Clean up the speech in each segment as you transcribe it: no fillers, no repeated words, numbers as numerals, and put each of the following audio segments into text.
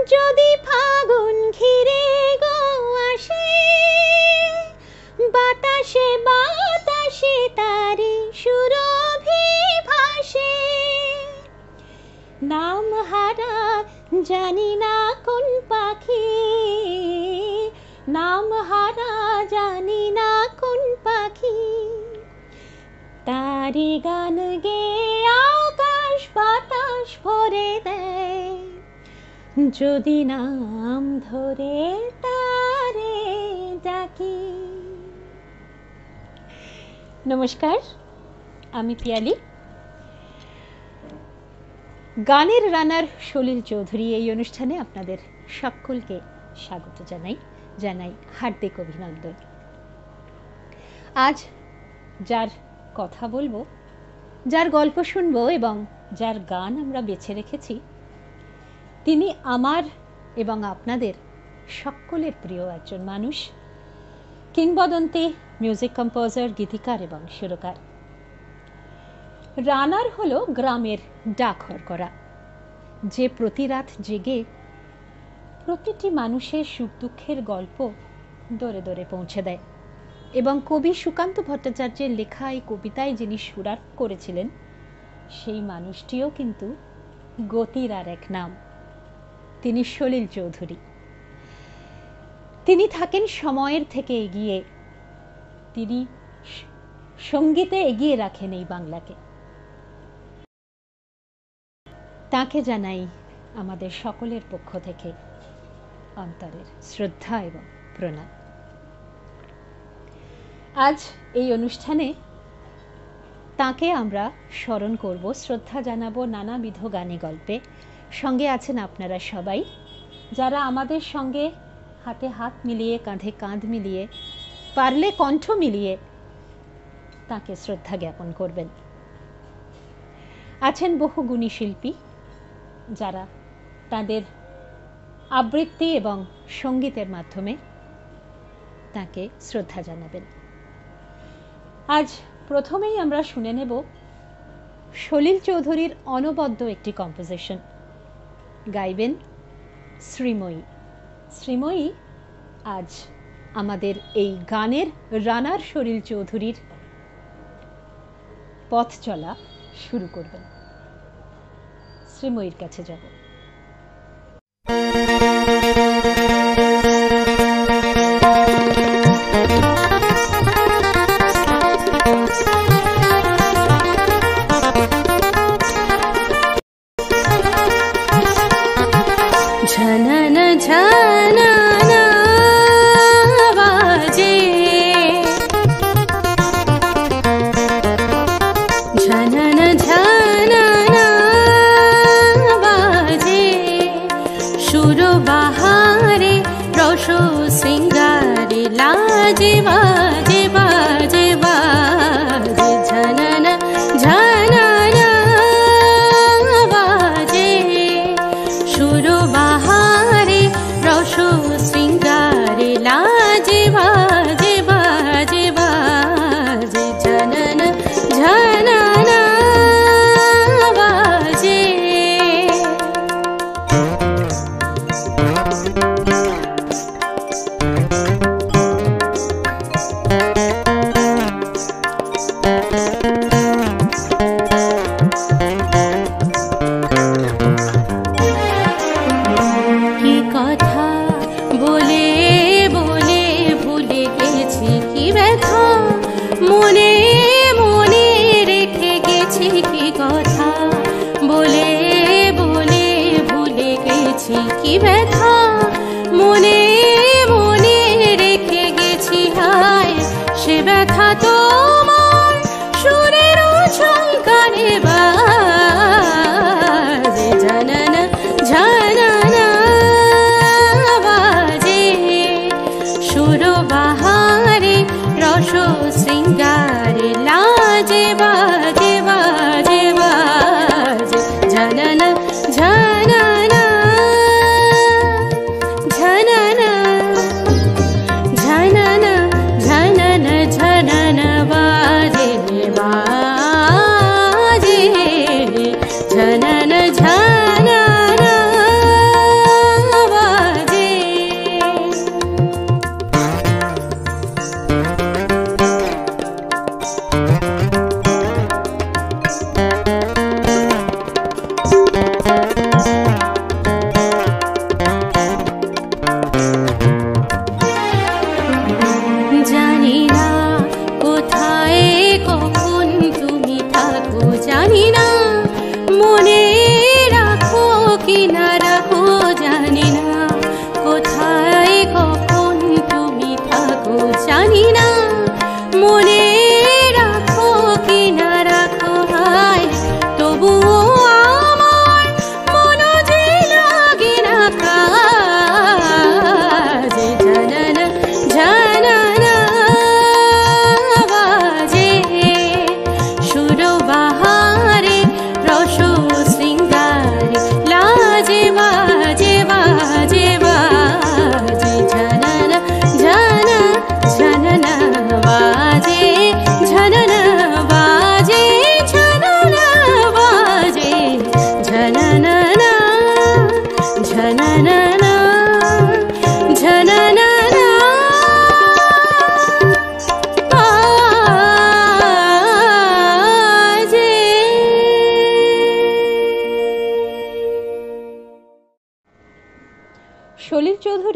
যদি ফাগুন ঘিরে গো আসে, বাতাসে বাতাসে তারি সুরভি ভাসে। নাম হারা জানি না কোন পাখি, নাম হারা জানি না কোন পাখি, তারি গান গেয়ে আকাশ বাতাস ভরে দেয়, যদি নাম ধরে তারে ডাকি। নমস্কার, আমি পিয়ালি। গানের রানার সলিল চৌধুরী এই অনুষ্ঠানে আপনাদের সকলকে স্বাগত জানাই হার্দিক অভিনন্দন। আজ যার কথা বলবো, যার গল্প শুনবো এবং যার গান আমরা বেছে রেখেছি, তিনি আমার এবং আপনাদের সকলের প্রিয় একজন মানুষ, কিংবদন্তি মিউজিক কম্পোজার, গীতিকার এবং সুরকার। রানার হলো গ্রামের ডাকঘর করা, যে প্রতি রাত জেগে প্রতিটি মানুষের সুখ দুঃখের গল্প দরে দরে পৌঁছে দেয়। এবং কবি সুকান্ত ভট্টাচার্যের লেখা এই কবিতায় যিনি সুরার করেছিলেন, সেই মানুষটিও কিন্তু গতির আর এক নাম, তিনি সলিল চৌধুরী। তিনি থাকেন সময়ের থেকে এগিয়ে, তিনি সঙ্গীতে এগিয়ে রাখেন এই বাংলাকে। তাকে জানাই আমাদের সকলের পক্ষ থেকে অন্তরের শ্রদ্ধা এবং প্রণাম। আজ এই অনুষ্ঠানে তাকে আমরা স্মরণ করব, শ্রদ্ধা জানাবো নানাবিধ গানে গল্পে। সঙ্গে আছেন আপনারা সবাই, যারা আমাদের সঙ্গে হাতে হাত মিলিয়ে, কাঁধে কাঁধ মিলিয়ে, পারলে কণ্ঠ মিলিয়ে তাকে শ্রদ্ধা জ্ঞাপন করবেন। আছেন বহু গুণী শিল্পী, যারা তাদের আবৃত্তি এবং সঙ্গীতের মাধ্যমে তাকে শ্রদ্ধা জানাবেন। আজ প্রথমেই আমরা শুনে নেব সলিল চৌধুরীর অনবদ্য একটি কম্পোজিশন। গাইবেন শ্রীময়ী। শ্রীময়ী আজ আমাদের এই গানের রানার সলিল চৌধুরীর পথ চলা শুরু করবেন। শ্রীময়ীর কাছে যাব। झनन झनन बाजे, झनन झनन बाजे, सुर बाहारे रस श्रृंगारे लाजे बाजे बाजे बाजे, झनन झनन बाजे, सुर बाहारे रस श्रृंगारे लाजे बाजे बाजे बाजे, झनन झनन बाजे।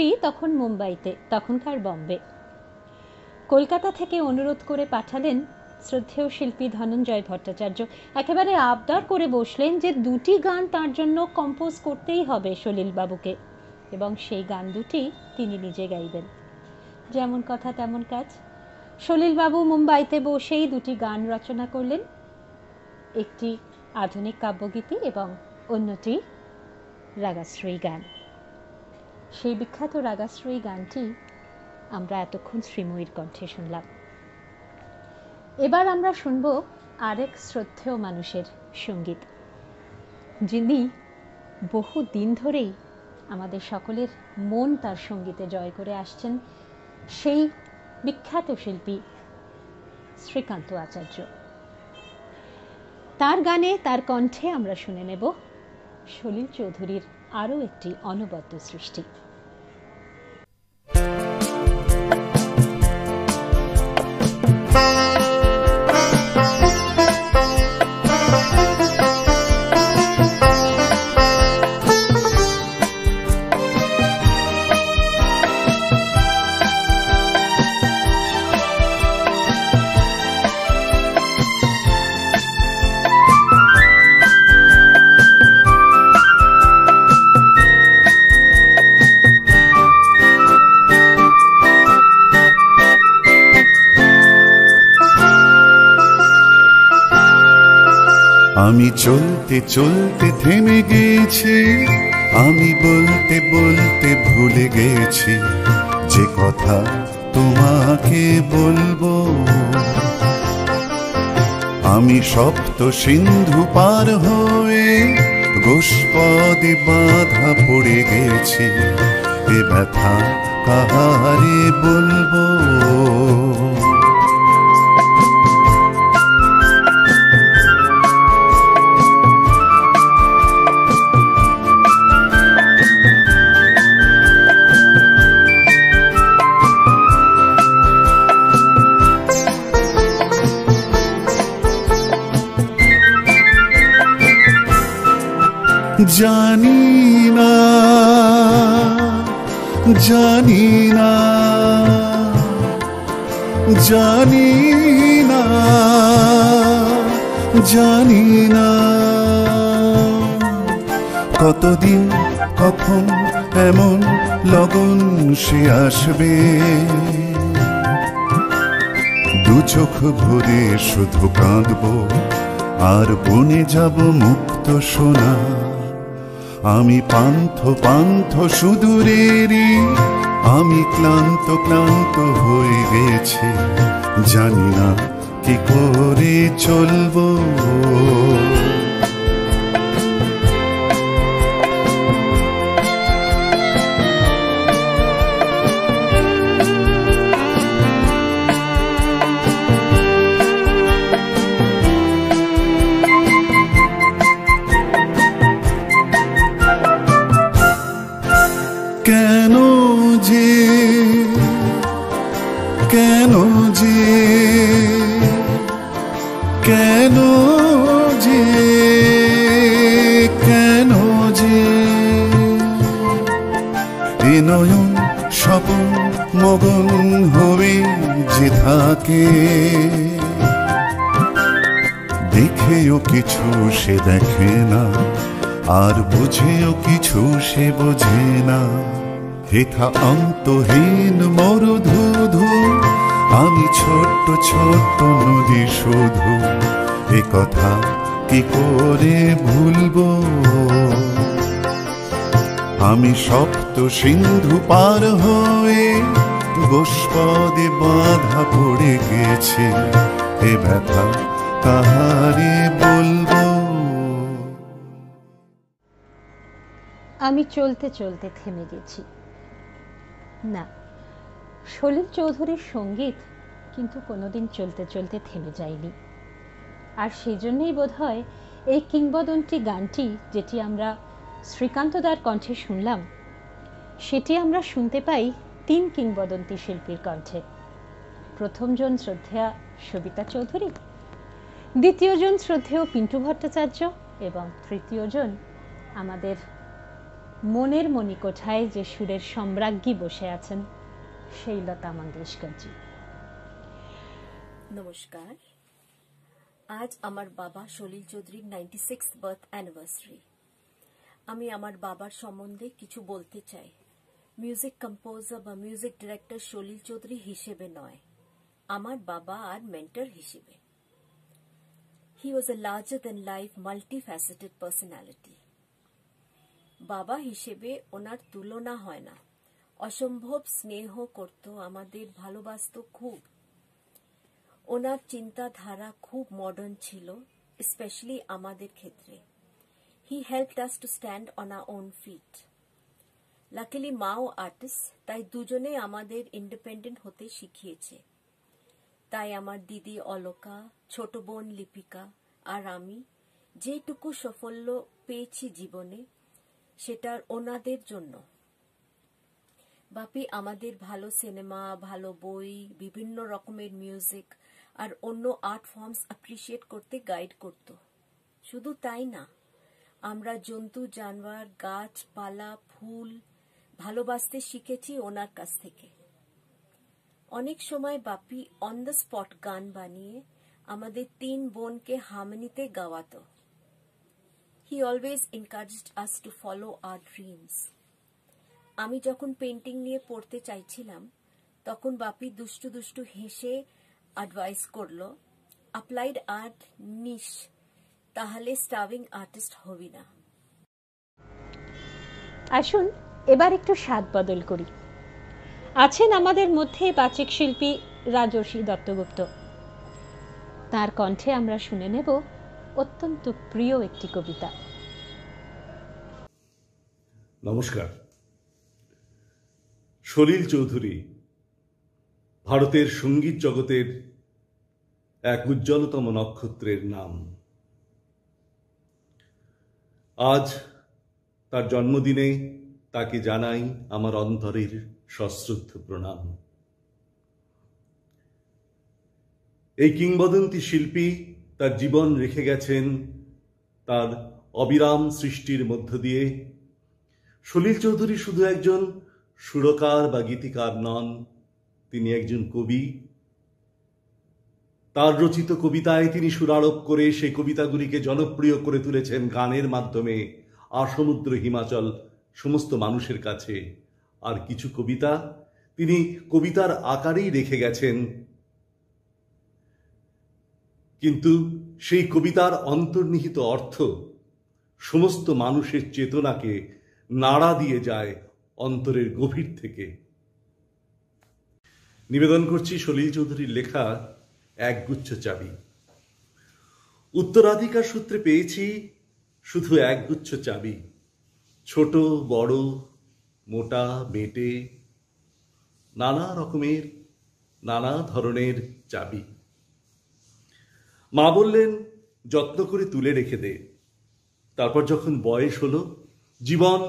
চৌধুরী তখন মুম্বাইতে, তখনকার বম্বে। কলকাতা থেকে অনুরোধ করে পাঠালেন শ্রদ্ধেয় শিল্পী ধনঞ্জয় ভট্টাচার্য। একেবারে আবদার করে বসলেন যে দুটি গান তার জন্য কম্পোজ করতেই হবে সলিলবাবুকে, এবং সেই গান দুটি তিনি নিজে গাইবেন। যেমন কথা তেমন কাজ, সলিলবাবু মুম্বাইতে বসেই দুটি গান রচনা করলেন, একটি আধুনিক কাব্যগীতি এবং অন্যটি রাগাশ্রয়ী গান। সেই বিখ্যাত রাগাশ্রয়ী গানটি আমরা এতক্ষণ শ্রীময়ীর কণ্ঠে শুনলাম। এবার আমরা শুনব আরেক শ্রদ্ধেয় মানুষের সঙ্গীত, যিনি বহু দিন ধরেই আমাদের সকলের মন তার সঙ্গীতে জয় করে আসছেন, সেই বিখ্যাত শিল্পী শ্রীকান্ত আচার্য। তার গানে, তার কণ্ঠে আমরা শুনে নেব সলিল চৌধুরীর আরও একটি অনবদ্য সৃষ্টি। আমি চলতে চলতে থেমে গেছি, আমি বলতে বলতে ভুলে গেছি যে কথা তোমাকে বলবো। আমি সপ্ত সিন্ধু পার হয়ে গোষ্পদে বাধা পড়ে গেছি, এ ব্যথা কাহারে বলবো। জানি না, জানি না, জানি না, জানি না, কতদিন কখন এমন লগন সে আসবে, দু চোখ ভরে শুধু কাঁদবো আর বনে যাব মুক্ত সোনা। আমি পান্থ পান্থ সুদূরেরই, আমি ক্লান্ত ক্লান্ত হয়ে গেছি, জানি না কি করে চলবো। কেন যে, কেন যে, কেন যে, কেন যে এ নয়ন স্বপন মগন হয়ে যে থাকে, দেখেও কিছু সে দেখে না, আর বুঝেও কিছু সে বোঝে না। হেথা অন্তহীন মরুধুধু, আমি ছোট্ট ছোট্ট নদী শুধু, এ কথা কি করে ভুলবো। আমি সপ্ত সিন্ধু পার হয়ে গোষ্পদে বাধা পড়ে গেছি, এ ব্যথা কাহারে বলবো। আমি চলতে চলতে থেমে গেছি। না, সলিল চৌধুরীর সঙ্গীত কিন্তু কোনোদিন চলতে চলতে থেমে যায়নি। আর সেই জন্যই বোধহয় এই কিংবদন্তি গানটি, যেটি আমরা শ্রীকান্তদার কণ্ঠে শুনলাম, সেটি আমরা শুনতে পাই তিন কিংবদন্তি শিল্পীর কণ্ঠে। প্রথমজন শ্রদ্ধেয়া সবিতা চৌধুরী, দ্বিতীয়জন শ্রদ্ধেয় পিন্টু ভট্টাচার্য এবং তৃতীয়জন আমাদের মনের মণিকোঠায় যে সুরের সম্রাজ্ঞী বসে আছেন সেই লতা মঙ্গেশকরজি। নমস্কার। আজ আমার বাবা সলিল চৌধুরীর 96th বার্থ অ্যানিভার্সারি। আমি আমার বাবার সম্বন্ধে কিছু বলতে চাই। মিউজিক কম্পোজার বা মিউজিক ডিরেক্টর সলিল চৌধুরী হিসেবে নয়, আমার বাবা আর মেন্টর হিসেবে। He was a larger than life multifaceted personality. বাবা হিসেবে ওনার তুলনা হয় না। অসম্ভব স্নেহ করত, আমাদের ভালোবাসত খুব। ওনার চিন্তাধারা খুব মডার্ন ছিল, স্পেশালি আমাদের ক্ষেত্রে। He helped us to stand on our own feet. Luckily মাও আর্টিস্ট, তাই দুজনে আমাদের ইন্ডিপেন্ডেন্ট হতে শিখিয়েছে। তাই আমার দিদি অলকা, ছোট বোন লিপিকা আর আমি যেটুকু সাফল্য পেয়েছি জীবনে, সেটার ওনাদের জন্য। বাপি আমাদের ভালো সিনেমা, ভালো বই, বিভিন্ন রকমের মিউজিক আর অন্য আর্ট ফর্মস অ্যাপ্রিসিয়েট করতে গাইড করত। শুধু তাই না, আমরা জন্তু জানোয়ার, গাছপালা, ফুল ভালোবাসতে শিখেছি ওনার কাছ থেকে। অনেক সময় বাপি অন দ্য স্পট গান বানিয়ে আমাদের 3 বোনকে হারমোনিতে গাওয়াতো। He always encouraged us to follow our dreams. আমি যখন পেন্টিং নিয়ে পড়তে চাইছিলাম, তখন বাপি দুষ্টু দুষ্টু হেসে অ্যাডভাইস করলো, অ্যাপ্লাইড আর্ট নিশ, তাহলে স্টার্ভিং আর্টিস্ট হবি না। আসুন এবার একটু স্বাদ বদল করি। আছেন আমাদের মধ্যে বাচিক শিল্পী রাজর্ষি দত্তগুপ্ত। তার কণ্ঠে আমরা শুনে নেব অত্যন্ত প্রিয় একটি কবিতা। নমস্কার। সলিল চৌধুরী ভারতের সঙ্গীত জগতের এক উজ্জ্বলতম নক্ষত্রের নাম। আজ তার জন্মদিনে তাকে জানাই আমার অন্তরের সশ্রদ্ধ প্রণাম। এই কিংবদন্তি শিল্পী তার জীবন রেখে গেছেন তার অবিরাম সৃষ্টির মধ্য দিয়ে। সলিল চৌধুরী শুধু একজন সুরকার বা গীতিকার নন, তিনি একজন কবি। তার রচিত কবিতায় তিনি সুরারোপ করে সেই কবিতাগুলিকে জনপ্রিয় করে তুলেছেন গানের মাধ্যমে আসমুদ্র হিমাচল সমস্ত মানুষের কাছে। আর কিছু কবিতা তিনি কবিতার আকারেই রেখে গেছেন, কিন্তু সেই কবিতার অন্তর্নিহিত অর্থ সমস্ত মানুষের চেতনাকে নাড়া দিয়ে যায় অন্তরের গভীর থেকে। নিবেদন করছি সলিল চৌধুরীর লেখা একগুচ্ছ চাবি। উত্তরাধিকার সূত্রে পেয়েছি শুধু একগুচ্ছ চাবি, ছোট বড় মোটা বেটে, নানা রকমের নানা ধরনের চাবি। মা বললেন যত্ন করে তুলে রেখে দে। তারপর যখন বয়স হলো, জীবন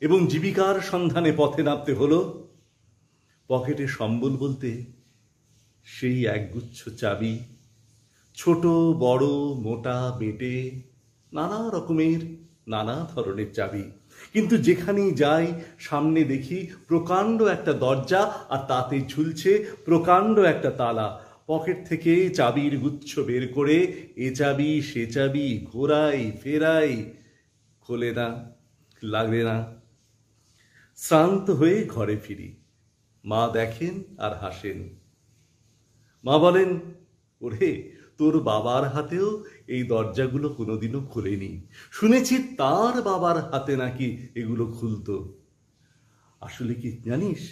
এবং জীবিকার সন্ধানে পথে নামতে হলো, পকেটে সম্বল বলতে সেই একগুচ্ছ চাবি, ছোট বড় মোটা বেটে, নানা রকমের নানা ধরনের চাবি। কিন্তু যেখানেই যাই সামনে দেখি প্রকাণ্ড একটা দরজা, আর তাতে ঝুলছে প্রকাণ্ড একটা তালা। পকেট থেকে চাবির গুচ্ছ বের করে এ চাবি সে চাবি ঘোরাই ফেরাই, খোলে না, লাগে না। শ্রান্ত হয়ে ঘরে ফিরি, মা দেখেন আর হাসেন। মা বলেন, ওরে তোর বাবার হাতেও এই দরজাগুলো কোনোদিনও খোলেনি, শুনেছি তার বাবার হাতে নাকি এগুলো খুলতো। আসলে কি জানিস,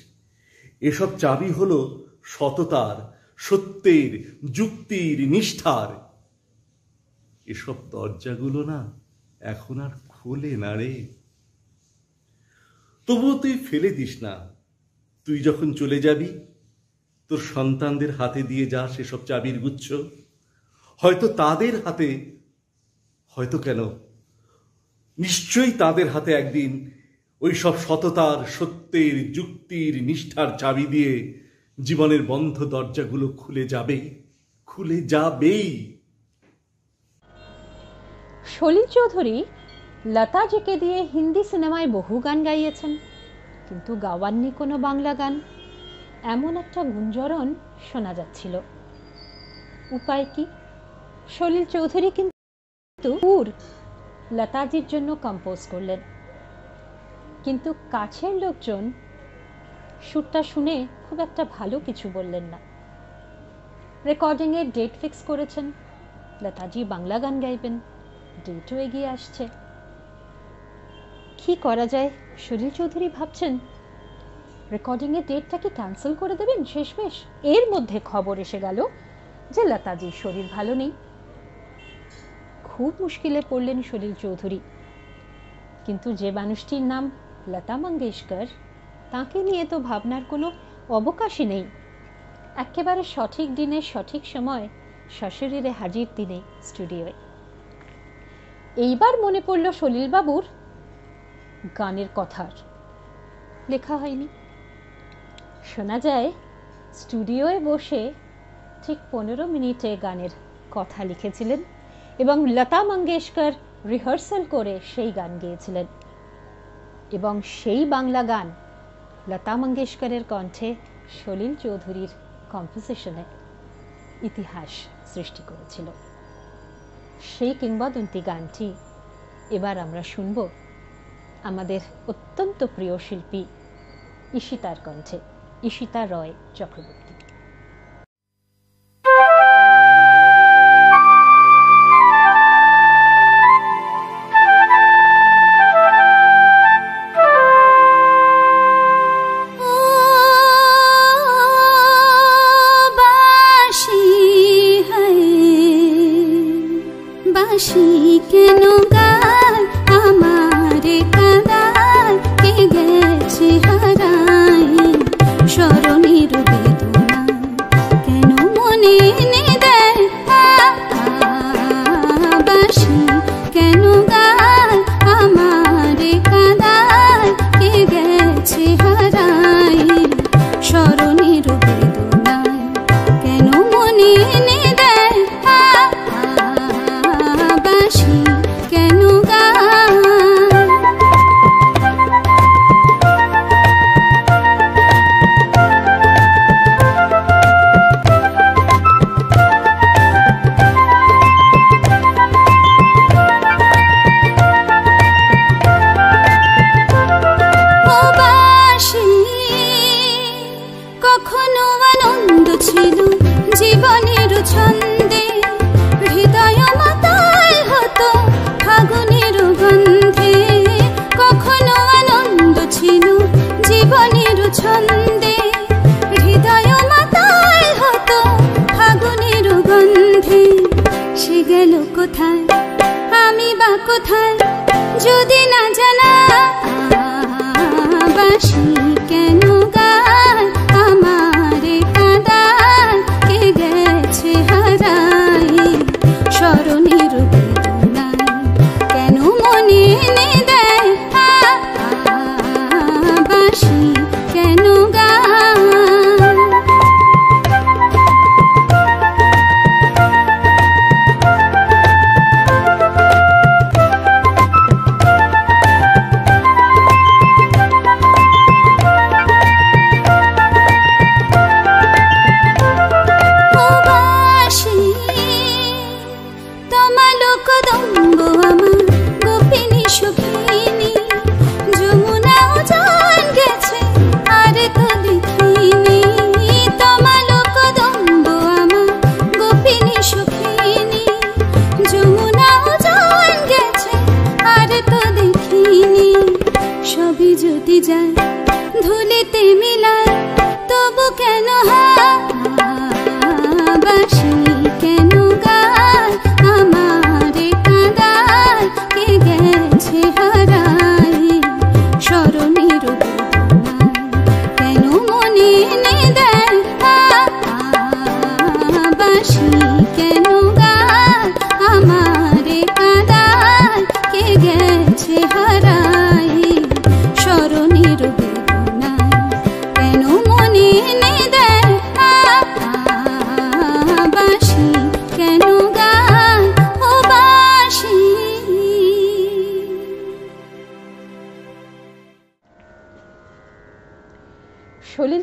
এসব চাবি হলো সততার, সত্যের, যুক্তির, নিষ্ঠার। এসব দরজাগুলো না এখন আর খোলে না রে। তবুও তুই ফেলে দিস না। তুই যখন চলে যাবি, তোর সন্তানদের হাতে দিয়ে যা সেসব চাবির গুচ্ছ। হয়তো তাদের হাতে, হয়তো কেন নিশ্চয়ই তাদের হাতে একদিন ওই সব সততার, সত্যের, যুক্তির, নিষ্ঠার চাবি দিয়ে জীবনের বন্ধ দরজাগুলো খুলে যাবেই, খুলে যাবেই। সলিল চৌধুরী লতাজিকে দিয়ে হিন্দি সিনেমায় বহু গান গাইয়েছেন, কিন্তু গাওয়াননি কোনো বাংলা গান, এমন একটা গুঞ্জরণ শোনা যাচ্ছিল। উপায় কি? সলিল চৌধুরী কিন্তু লতাজির জন্য কম্পোজ করলেন, কিন্তু কাছের লোকজন সুরটা শুনে খুব একটা ভালো কিছু বললেন না। রেকর্ডিংয়ের ডেট ফিক্স করেছেন, লতাজি বাংলা গান গাইবেন, ডেটও এগিয়ে আসছে। কি করা যায়? সলিল চৌধুরী ভাবছেন রেকর্ডিংয়ের ডেটটা কি ক্যান্সেল করে দেবেন শেষমেশ। এর মধ্যে খবর এসে গেল যে লতাজির শরীর ভালো নেই। খুব মুশকিলে পড়লেন সলিল চৌধুরী। কিন্তু যে মানুষটির নাম লতা মঙ্গেশকর, তাকে নিয়ে তো ভাবনার কোনো অবকাশই নেই। একেবারে সঠিক দিনে সঠিক সময় সশরীরে হাজির তিনি স্টুডিওয়ে। এইবার মনে পড়ল সলিলবাবুর গানের কথার, লেখা হয়নি। শোনা যায় স্টুডিওয়ে বসে ঠিক 15 মিনিটে গানের কথা লিখেছিলেন এবং লতা মঙ্গেশকর রিহার্সাল করে সেই গান গেয়েছিলেন, এবং সেই বাংলা গান লতা মঙ্গেশকরের কণ্ঠে সলিল চৌধুরীর কম্পোজিশনে ইতিহাস সৃষ্টি করেছিল। সেই কিংবদন্তি গানটি এবার আমরা শুনব আমাদের অত্যন্ত প্রিয় শিল্পী ঈশিতার কণ্ঠে, ঈশিতা রয় চক্রবর্তী।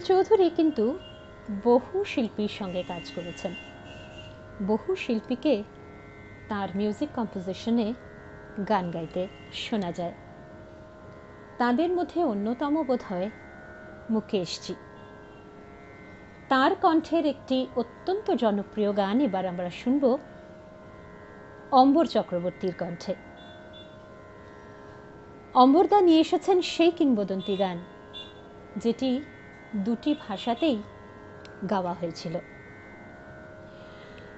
চৌধুরী কিন্তু বহু শিল্পীর সঙ্গে কাজ করেছেন, বহু শিল্পীকে তার মিউজিক কম্পোজিশনে গান গাইতে শোনা যায়। তাদের মধ্যে অন্যতম বোধ হয় মুকেশজি। তার কণ্ঠের একটি অত্যন্ত জনপ্রিয় গান এবার আমরা শুনব অম্বর চক্রবর্তীর কণ্ঠে। অম্বরদা নিয়ে এসেছেন সেই কিংবদন্তি গান যেটি দুটি ভাষাতেই গাওয়া হয়েছিল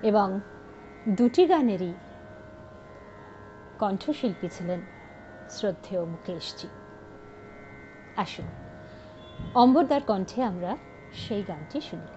এবং দুটি গানেরই কণ্ঠশিল্পী ছিলেন শ্রদ্ধেয় মুকেশজি। আসুন অম্বরদার কণ্ঠে আমরা সেই গানটি শুনি।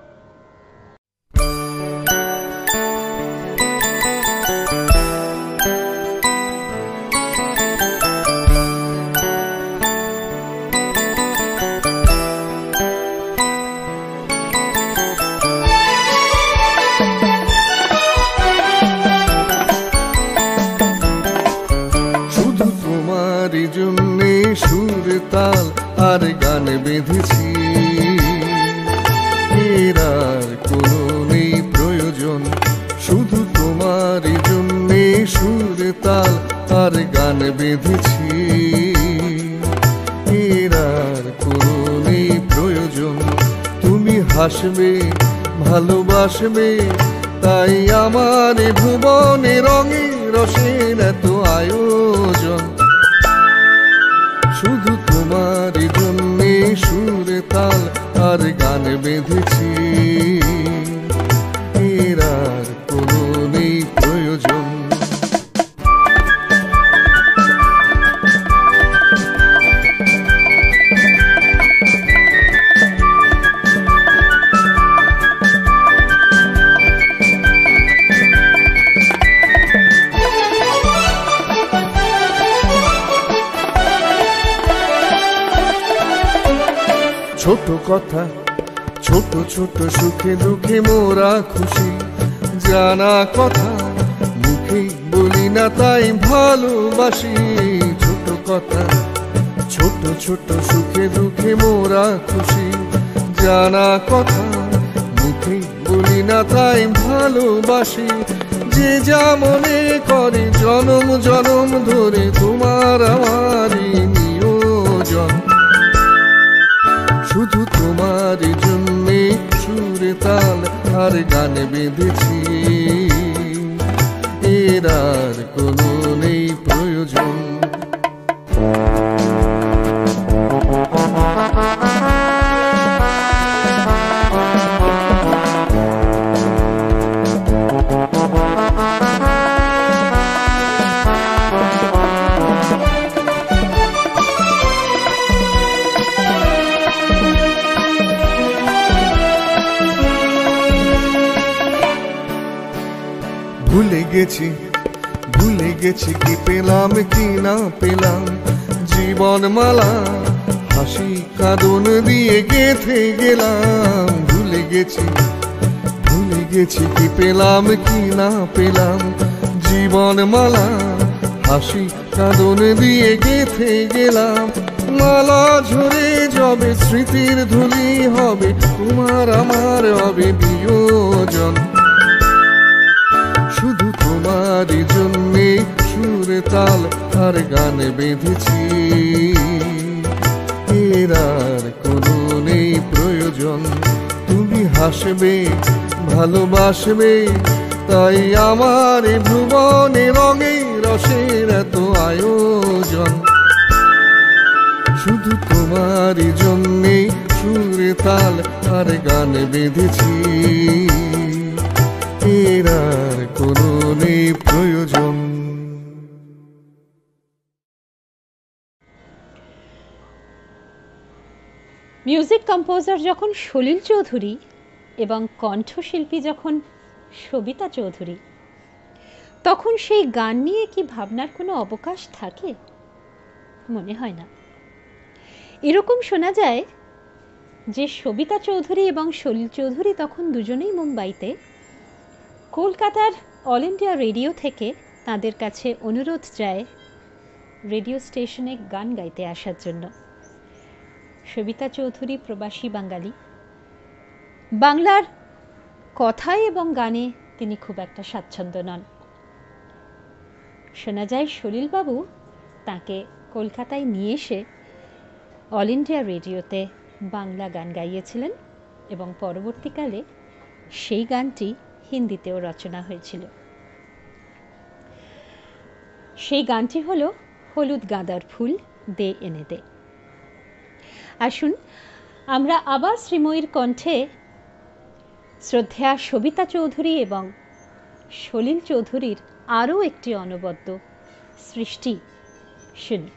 শুধু তোমারই জন্যে সুর তাল আর গান বেঁধেছি, এর আর কোনো নেই প্রয়োজন। শুধু তোমারই জন্যে সুর তাল আর গান বেঁধেছি, এর আর কোনো নেই প্রয়োজন। তুমি হাসবে ভালোবাসবে তাই আমার ভুবনে রঙে রসের এত আয়োজন। শুধু তোমারই জন্যে সুর তাল আর গান বেঁধেছি, এর আর কোনো নেই প্রয়োজন। ছোট কথা ছোট ছোট সুখে দুঃখে মোরা খুশি, জানা কথা মুখে বলি না তাই ভালোবাসি। ছোট কথা ছোট ছোট সুখে দুঃখে মোরা খুশি, জানা কথা মুখে বলি না তাই ভালোবাসি। যে যা মনে করে জনম জনম ধরে তোমার আমারই নিয়োজন। শুধু তোমারই জন্যে সুর তাল আর গান বেঁধেছি, এর আর কোনো নেই প্রয়োজন। ভুলে গেছি কি পেলাম কি না পেলাম, জীবন মালা হাসি কাঁদন দিয়ে গেঁথে গেলাম। ভুলে গেছি কি পেলাম কি না পেলাম, জীবন মালা হাসি কাঁদন দিয়ে গেঁথে গেলাম। মালা ঝরে যাবে স্মৃতির ধুলি হবে, তোমার আমার হবে বিয়োজন। শুধু তোমারই জন্যে সুর তাল আর গান বেঁধেছি, এর আর কোনো নেই প্রয়োজন। তুমি হাসবে ভালোবাসবে তাই আমার ভুবনে রঙে রসের এত আয়োজন। শুধু তোমারই জন্যে সুর তাল আর গান বেঁধেছি, এর আর কোনো নেই প্রয়োজন। মিউজিক কম্পোজার যখন সলিল চৌধুরী এবং কণ্ঠশিল্পী যখন সবিতা চৌধুরী, তখন সেই গান নিয়ে কি ভাবনার কোনো অবকাশ থাকে? মনে হয় না। এরকম শোনা যায় যে সবিতা চৌধুরী এবং সলিল চৌধুরী তখন দুজনেই মুম্বাইতে কলকাতার অল ইন্ডিয়া রেডিও থেকে তাদের কাছে অনুরোধ যায় রেডিও স্টেশনে গান গাইতে আসার জন্য। সবিতা চৌধুরী প্রবাসী বাঙালি বাংলার কথায় এবং গানে তিনি খুব একটা স্বাচ্ছন্দ্য নন। শোনা যায় সলিলবাবু তাকে কলকাতায় নিয়ে এসে অল ইন্ডিয়া রেডিওতে বাংলা গান গাইয়েছিলেন এবং পরবর্তীকালে সেই গানটি হিন্দিতেও রচনা হয়েছিল। সেই গানটি হল হলুদ গাঁদার ফুল দে এনে দে। আসুন আমরা আবার শ্রীময়ীর কণ্ঠে শ্রদ্ধেয়া সবিতা চৌধুরী এবং সলিল চৌধুরীর আরও একটি অনবদ্য সৃষ্টি শুনি।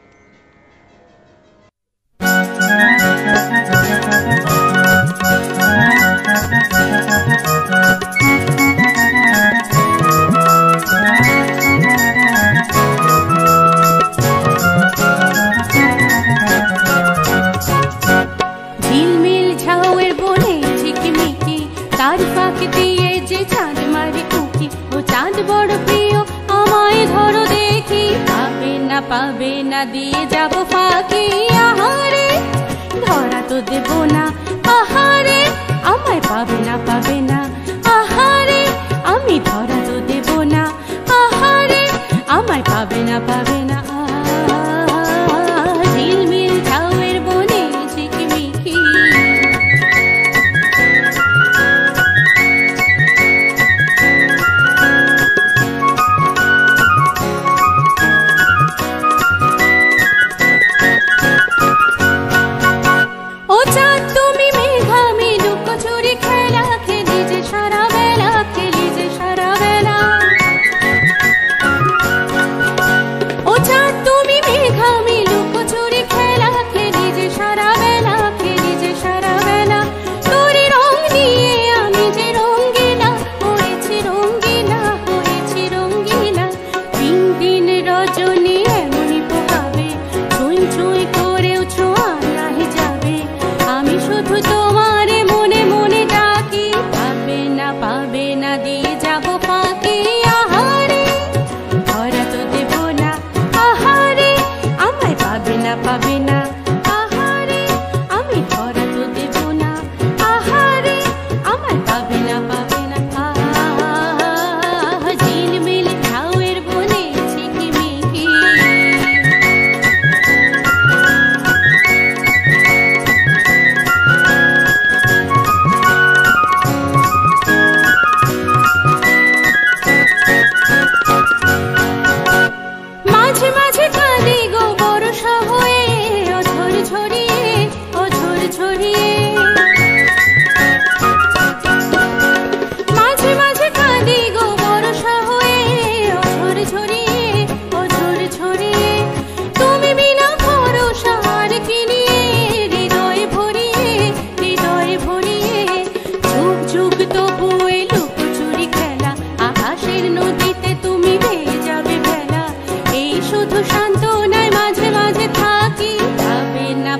ঝিলমিল ঝাউয়ের বনে ঝিকিমিকি তার ফাঁক দিয়ে যে চাঁদ মারে কুকি, ও চাঁদ বড় প্রিয় আমায় ধরো দেখি, পাবে না দিয়ে যাব ফাঁকি। আহারে ধরা তো দেব না, আহারে আমায় পাবে না আহারে আমি ধরা তো দেব না, আহারে আমায় পাবে না ঝিলমিল ঝাউয়ের বনে ঝিকিমিকি। ও চাঁদ তুমি মেঘামি লুকোচুরি খেলা খেলি যে সারা বেলা, খেলি যে সারা বেলা। ও চাঁদ তুমি মেঘামি লুকোচুরি খেলা খেলি যে সারা বেলা, খেলি যে সারা বেলা। তোরই রং নিয়ে আমি যে রঙ্গিলা হয়েছি, রঙ্গিলা হয়েছি রঙ্গিলা। দিন দিন রজনী এমনই পোকাবে, ছুঁই ছুঁই করেও ছোঁয়া নাহি যাবে। আমি শুধু তোমারে মনে মনে ডাকি, পাবে না দিয়ে যাব ফাঁকি। আহারে ধরা তো দেব না, আহারে আমায় পাবে না আহারে আমি ধরা তো দেব না, আহারে আমায় পাবে না ঝিলমিল ঝাউয়ের বনে ঝিকিমিকি। মাঝে মাঝে কাঁদি গো বর্ষা হয়ে, অঝর ঝরিয়ে অঝর ঝরিয়ে। মাঝে মাঝে কাঁদি গো বর্ষা হয়ে, অঝর ঝরিয়ে অঝর ঝরিয়ে। তুমি বিনা ভরসা আর কি নিয়ে, হৃদয় ভরিয়ে যুগ যুগ তবু এ লুকোচুরি খেলা। আকাশের নদীতে তুমি ভেজাবে বেলা, এই শুধু সান্ত্বনায় মাঝে মাঝে থাকি।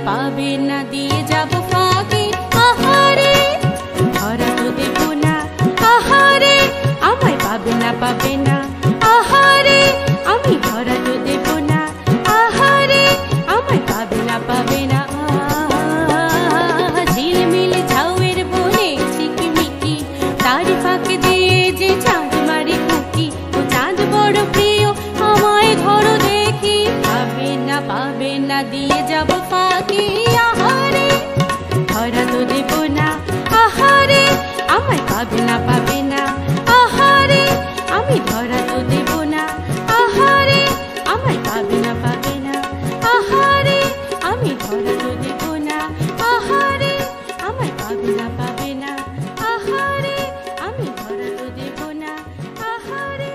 পাবে না দিয়ে যাব ফাঁকি। আহারে ধরা তো দেব না, আহারে আমায় পাবে না আহারে আমি ধরা তো দেব না, আহারে আমায় পাবে না ঝিলমিল ঝাউয়ের বনে ঝিকিমিকি তার ফাঁক দিয়ে যে চাঁদ মারে কুকি, ও চাঁদ বড় প্রিয় আমায় ধরো দেখি। পাবে না দিয়ে যাব ফাঁকি। আহারে ধরা তো দেব না, আহারে আমায় পাবে না আহারে আমি ধরা তো দেব না, আহারে আমায় পাবে না আহারে আমি ধরা তো দেব না, আহারে আমায় পাবে না আহারে আমি ধরা তো দেব না, আহারে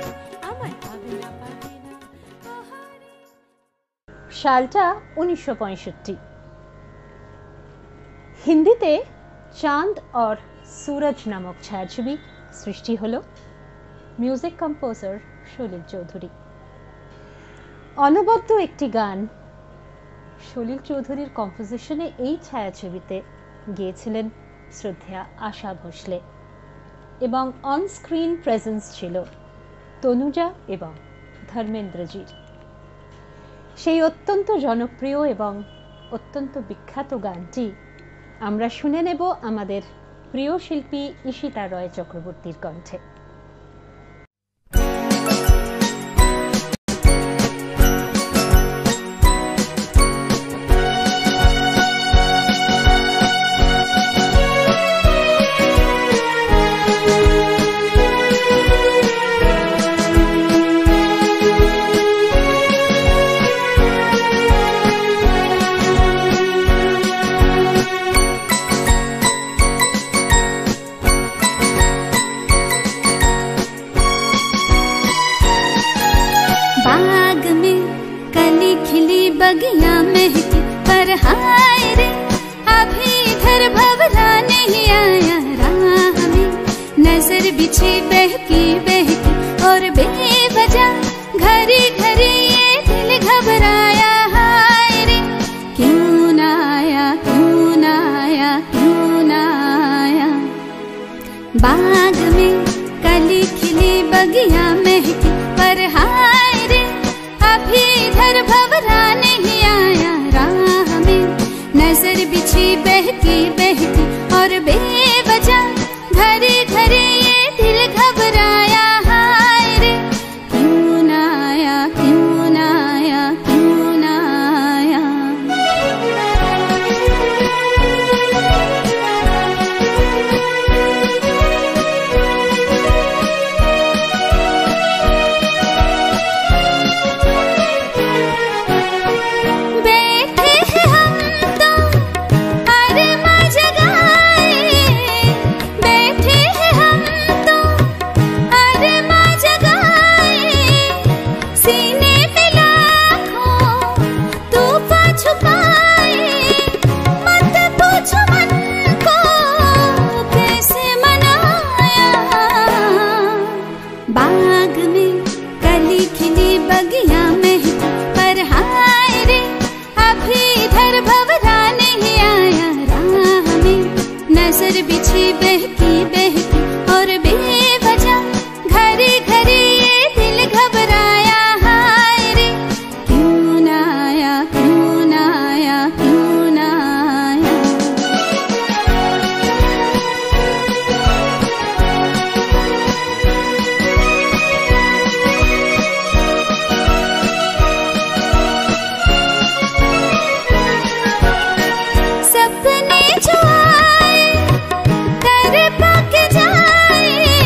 আমায় পাবে না আহারে। সালটা 1965। হিন্দিতে চাঁদ और सूरज নামক ছায়াছবি সৃষ্টি হলো মিউজিক কম্পোজার সলিল চৌধুরী। অনবদ্য একটি গান সলিল চৌধুরীর কম্পোজিশনে এই ছায়াছবিতে গেয়েছিলেন শ্রদ্ধেয়া আশা ভোসলে এবং অন স্ক্রিন প্রেজেন্স ছিল তনুজা এবং ধর্মেন্দ্রজির। সেই অত্যন্ত জনপ্রিয় এবং অত্যন্ত বিখ্যাত গানটি আমরা শুনে নেব আমাদের প্রিয় শিল্পী ঈশিতা রয় চক্রবর্তীর কণ্ঠে। बगिया महकी पर हाय रे अभी इधर भंवरा नहीं आया राह में, नजर बिछी बहकी बहकी और बेवजह घड़ी घड़ी ये दिल घबराया। हाय रे क्यों ना आया, क्यों ना आया, क्यों ना आया। बाग में कली खिली बगिया महकी पर हाय रे अभी इधर भंवरा नहीं आया राह में, नजर बिछी बहकी बहकी और बेवजह घड़ी घड़ी ये दिल घबराया। हाय रे क्यों ना आया, क्यों ना आया, क्यों ना आया। बाग में कली खिली बगिया महकी पर हाय रे अभी इधर भंवरा नहीं आया राह में, नजर बिछी बहकी बहकी और बेवजह घड़ी घड़ी ये दिल घबराया। हाय रे क्यों ना आया, क्यों ना आया, क्यों ना आया। सपने जो आए कर पाके जाए,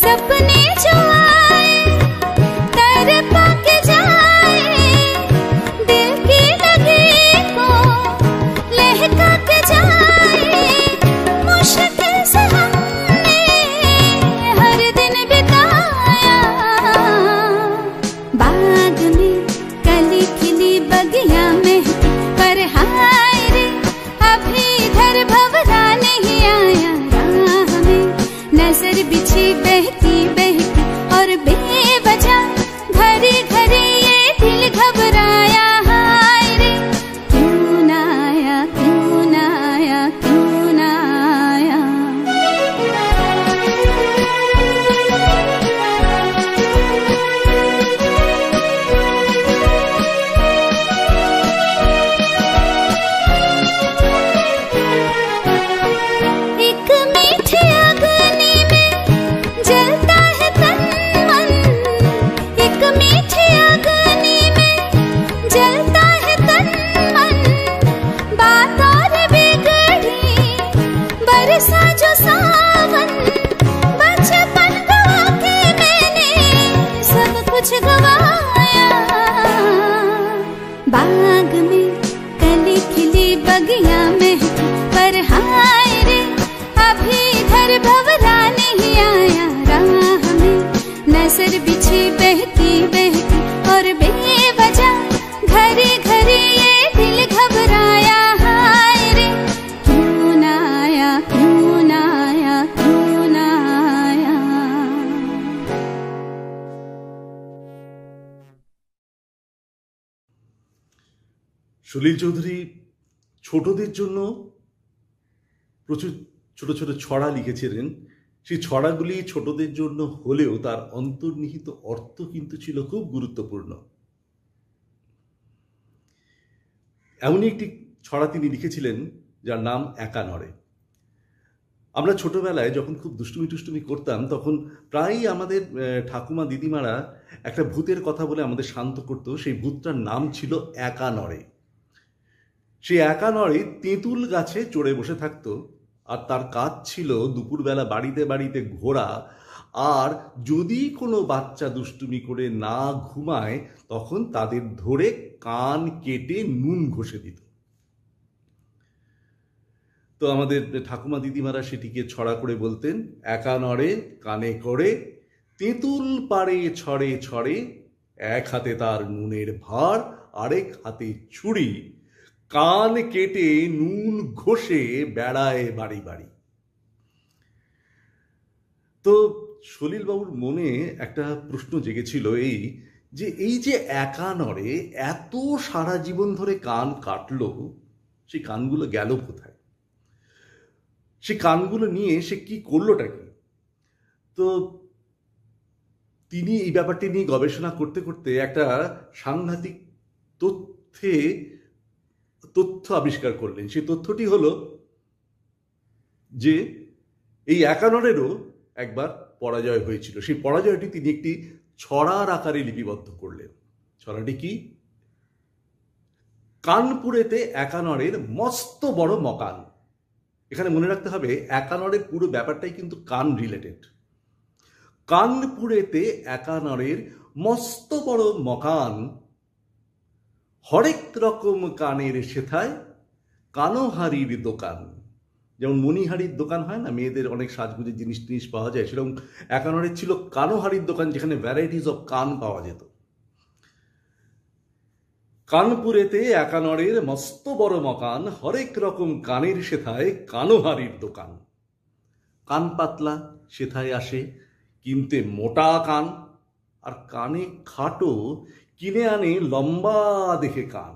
सपने जो आए कर पाके जाए, दिल की लगी को लहका के जाए। मुश्किल से हमने हर दिन बिताया, बाग में कली खिली बगिया महकी पर हाय रे अभी इधर भंवरा नहीं आया राह में, नजर बिछी बहकी बहकी और बेवजह घड़ी घड़ी ये दिल घबराया। हाय रे क्यों ना आया, क्यों ना आया, क्यों ना आया। एक मीठी अग्नि में जलता है तन मन, एक मीठी अग्नि में जलता है तन मन। बात और बिगड़ी बरसा जो सावन, बचपन गवा के मैंने सब कुछ गवाया। बाग में कली खिली बगिया महकी पर हाय रे अभी इधर भंवरा नहीं आया राह में, नजर बिछी बहकी बहकी और बेवजह घड़ी घड़ी ये दिल घबराया। हाय रे क्यों ना आया, क्यों ना आया, क्यों ना आया। সলিল চৌধুরী ছোটদের জন্য প্রচুর ছোট ছোট ছড়া লিখেছিলেন। সেই ছড়াগুলি ছোটদের জন্য হলেও তার অন্তর্নিহিত অর্থ কিন্তু ছিল খুব গুরুত্বপূর্ণ। এমনই একটি ছড়া তিনি লিখেছিলেন যার নাম একা নড়ে। আমরা ছোটবেলায় যখন খুব দুষ্টুমি টুষ্টুমি করতাম তখন প্রায়ই আমাদের ঠাকুমা দিদিমারা একটা ভূতের কথা বলে আমাদের শান্ত করতো। সেই ভূতটার নাম ছিল একা নড়ে। সেই একা নড়ে তেঁতুল গাছে চড়ে বসে থাকতো, আর তার কাজ ছিল দুপুরবেলা বাড়িতে বাড়িতে ঘোরা, আর যদি কোনো বাচ্চা দুষ্টুমি করে না ঘুমায় তখন তাদের ধরে কান কেটে নুন ঘষে দিত। তো আমাদের ঠাকুমা দিদিমারা সেটিকে ছড়া করে বলতেন, একা নড়ে কানে করে তেঁতুল পাড়ে ছড়ে ছড়ে, এক হাতে তার নুনের ভার আরেক হাতে ছুরি, কান কেটে নুন ঘষে বেড়ায় বাড়ি বাড়ি। তো সলিলবাবুর মনে একটা প্রশ্ন জেগেছিল, এই যে একা নড়ে এত সারা জীবন ধরে কান কাটলো, সেই কানগুলো গেল কোথায়? সে কানগুলো নিয়ে সে কি করলোটা কি? তো তিনি এই ব্যাপারটি নিয়ে গবেষণা করতে করতে একটা সাংঘাতিক তথ্য আবিষ্কার করলেন। সেই তথ্যটি হলো যে এই একানরেরও একবার পরাজয় হয়েছিল। সেই পরাজয়টি তিনি একটি ছড়ার আকারে লিপিবদ্ধ করলেন। ছড়াটি কি? কানপুরেতে একানরের মস্ত বড় মকান। এখানে মনে রাখতে হবে একানরের পুরো ব্যাপারটাই কিন্তু কান রিলেটেড। কানপুরেতে একানরের মস্ত বড় মকান, হরেক রকম কানের সেথায় কানোহারির দোকান। যেমন মণিহারির দোকান হয় না, মেয়েদের অনেক সাজগুজের জিনিস টিনিস পাওয়া যায়, সেরকম একানরের ছিল কানোহারির দোকান, যেখানে ভ্যারাইটিস অফ কান পাওয়া যেত। কানপুরেতে একানরের মস্ত বড় মকান, হরেক রকম কানের সেথায় কানোহারির দোকান। কান পাতলা সেথায় আসে কিনতে মোটা কান, আর কানে খাটো কিনে আনে লম্বা দেখে কান।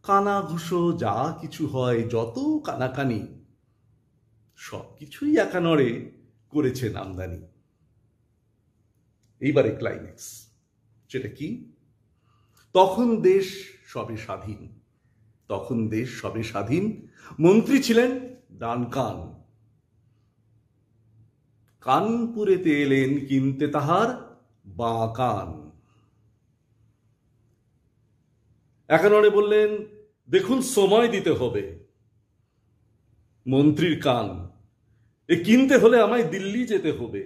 কানা ঘুষো যা কিছু হয়, যত কানাকানি, সব কিছুই একানরে করেছে আমদানি। এইবারে ক্লাইম্যাক্স, সেটা কি? তখন দেশ সবে স্বাধীন, তখন দেশ সবে স্বাধীন, মন্ত্রী ছিলেন ডানকান। কানপুরেতে এলেন কিনতে তাহার বাঁ কান। একানরে বললেন, দেখুন সময় দিতে হবে। মন্ত্রীর কান, এ কিনতে হলে আমায় দিল্লি যেতে হবে।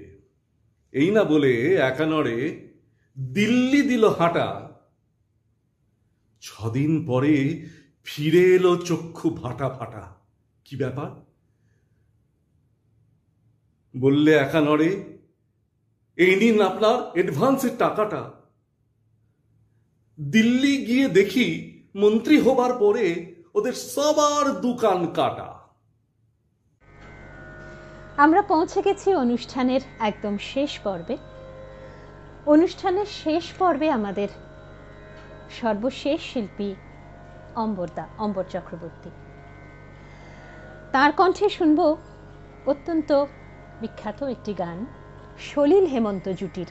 এই না বলে একানরে দিল্লি দিল হাঁটা। 6 দিন পরে ফিরে এলো চক্ষু ফাটা ফাটা। কি ব্যাপার? বললে একানরে, এই নিন আপনার অ্যাডভান্সের টাকাটা। দিল্লি গিয়ে দেখি মন্ত্রী হবার পরে ওদের সবার দোকান কাটা। আমরা পৌঁছে গেছি অনুষ্ঠানের একদম শেষ পর্বে। অনুষ্ঠানের শেষ পর্বে আমাদের সর্বশেষ শিল্পী অম্বর চক্রবর্তী। তার কণ্ঠে শুনব অত্যন্ত বিখ্যাত একটি গান, সলিল হেমন্ত জুটির।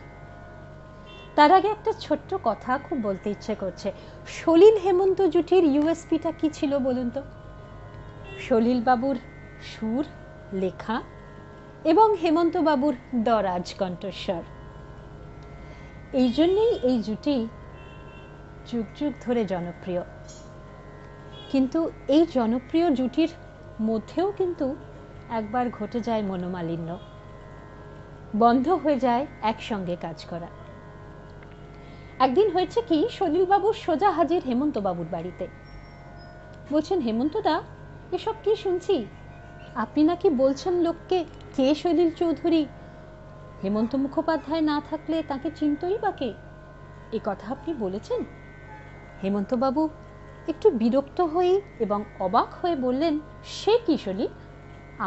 তার আগে একটা ছোট্ট কথা খুব বলতে ইচ্ছে করছে। সলিল হেমন্ত জুটির ইউএসপিটা কি ছিল বলুন তো? সলিল বাবুর সুর, লেখা এবং হেমন্ত বাবুর দরাজ কণ্ঠস্বর। এই জন্যেই এই জুটি যুগ যুগ ধরে জনপ্রিয়। কিন্তু এই জনপ্রিয় জুটির মধ্যেও কিন্তু একবার ঘটে যায় মনোমালিন্য, বন্ধ হয়ে যায় একসঙ্গে কাজ করা। একদিন হয়েছে কি, সলিল বাবু সোজা হাজির হেমন্ত বাবুর বাড়িতে। বলছেন, হেমন্তদা, এসব কি শুনছি? আপনি নাকি বলছেন লোককে কে সলিল চৌধুরী? হেমন্ত মুখোপাধ্যায় না থাকলে তাকে চিনতই বা কে? এ কথা আপনি বলেছেন? হেমন্ত বাবু একটু বিরক্ত হয়ে এবং অবাক হয়ে বললেন, সে কি সলিল?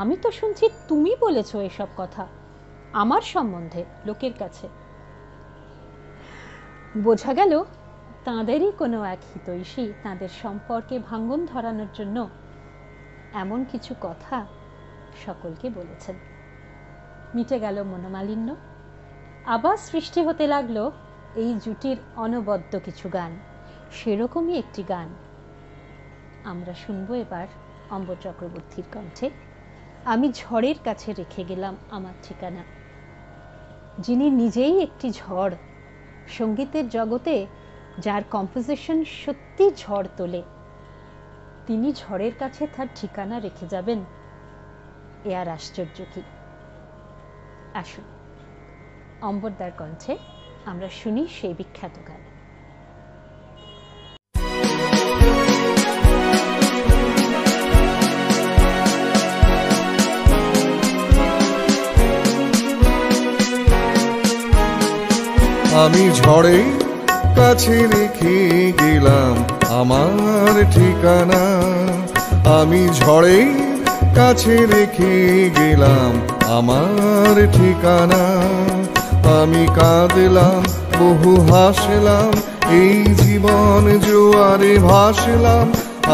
আমি তো শুনছি তুমি বলেছ এসব কথা আমার সম্বন্ধে লোকের কাছে। বোঝা গেল তাঁদেরই কোনো এক হিতৈষী তাঁদের সম্পর্কে ভাঙন ধরানোর জন্য এমন কিছু কথা সকলকে বলেছেন। মিটে গেল মনোমালিন্য, আবার সৃষ্টি হতে লাগলো এই জুটির অনবদ্য কিছু গান। সেরকমই একটি গান আমরা শুনবো এবার অম্বর চক্রবর্তীর কণ্ঠে আমি ঝড়ের কাছে রেখে গেলাম আমার ঠিকানা। যিনি নিজেই একটি ঝড়, সঙ্গীতের জগতে যার কম্পোজিশন সত্যি ঝড় তোলে, তিনি ঝড়ের কাছে তার ঠিকানা রেখে যাবেন, এ আর আশ্চর্য কি? আসুন অম্বরদার কণ্ঠে আমরা শুনি সেই বিখ্যাত গান। আমি ঝড়ের কাছে রেখে গেলাম আমার ঠিকানা, আমি ঝড়ের কাছে রেখে গেলাম আমার ঠিকানা। আমি কাঁদলাম, বহু হাসলাম, এই জীবন জোয়ারে ভাসলাম।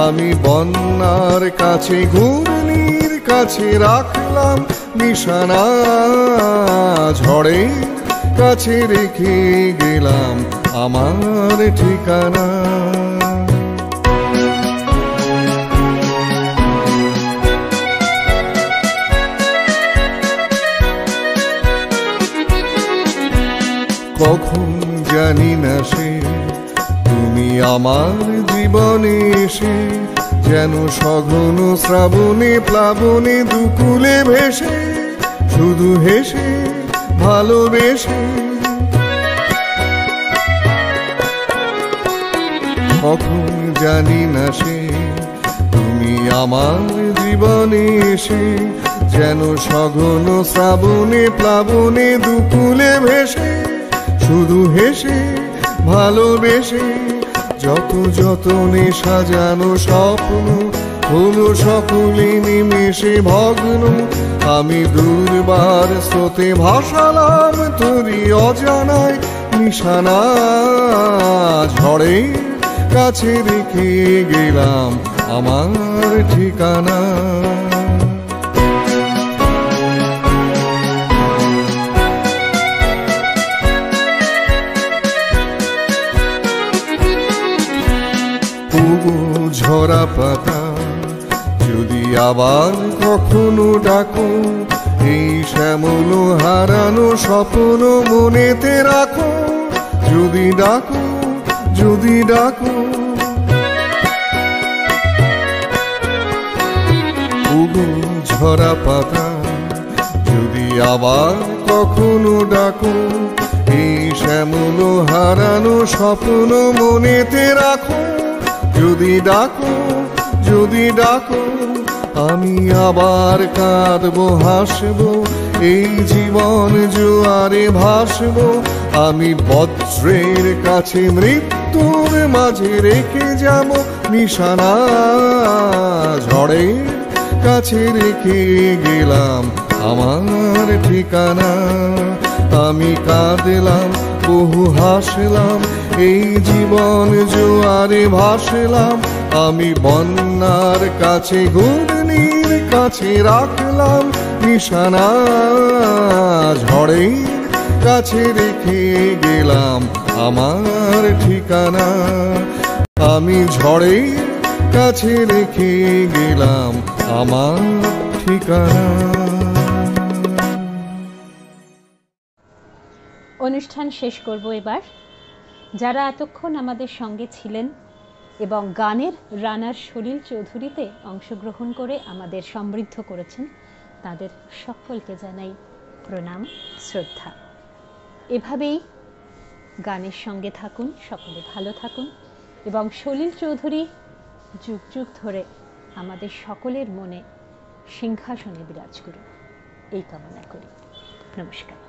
আমি বন্যার কাছে, ঘূর্ণির কাছে রাখলাম নিশানা। ঝড়ের কাছে রেখে গেলাম আমার ঠিকানা। কখন জানি না সে তুমি আমার জীবনে এসে, যেন সঘন শ্রাবণে প্লাবনে দুকুলে ভেসে, শুধু হেসে ভালোবেসে। কখন জানি না সে তুমি আমার জীবনে এসে, যেন সঘন শ্রাবণে প্লাবনে দুকুলে ভেসে, শুধু হেসে ভালোবেসে। যত যতনে সাজানো স্বপ্ন হলো সকলে নিমেষে ভগ্ন। আমি দুর্বার স্রোতে ভাসালাম তোরই অজানায় নিশানা। ঝড়ের কাছে রেখে গেলাম আমার ঠিকানা। ঝরা পাতা যদি আবার কখনো ডাকো, এই শ্যামল হারানো স্বপ্ন মনেতে রাখো। যদি ডাকো, যদি ডাকো, ঝরা পাতা যদি আবার কখনো ডাকো, এই শ্যামল হারানো স্বপ্ন মনেতে রাখো। যদি ডাকো, যদি ডাকো, আমি আবার কাঁদবো হাসবো, এই জীবন জোয়ারে ভাসবো। আমি বজ্রের কাছে মৃত্যুর মাঝে রেখে যাব নিশানা। ঝড়ের কাছে রেখে গেলাম আমার ঠিকানা। আমি কাঁদলাম, বহু হাসলাম, এই জীবন জোয়ারে ভাসলাম। আমি বন্যার কাছে, ঘূর্ণির কাছে রাখলাম নিশানা। ঝড়ের কাছে রেখে গেলাম আমার ঠিকানা। আমি ঝড়ের কাছে রেখে গেলাম আমার ঠিকানা। অনুষ্ঠান শেষ করব এবার। যারা এতক্ষণ আমাদের সঙ্গে ছিলেন এবং গানের রানার সলিল চৌধুরীতে অংশগ্রহণ করে আমাদের সমৃদ্ধ করেছেন, তাদের সকলকে জানাই প্রণাম, শ্রদ্ধা। এভাবেই গানের সঙ্গে থাকুন, সকলে ভালো থাকুন এবং সলিল চৌধুরী যুগ যুগ ধরে আমাদের সকলের মনে সিংহাসনে বিরাজ করুন, এই কামনা করি। নমস্কার।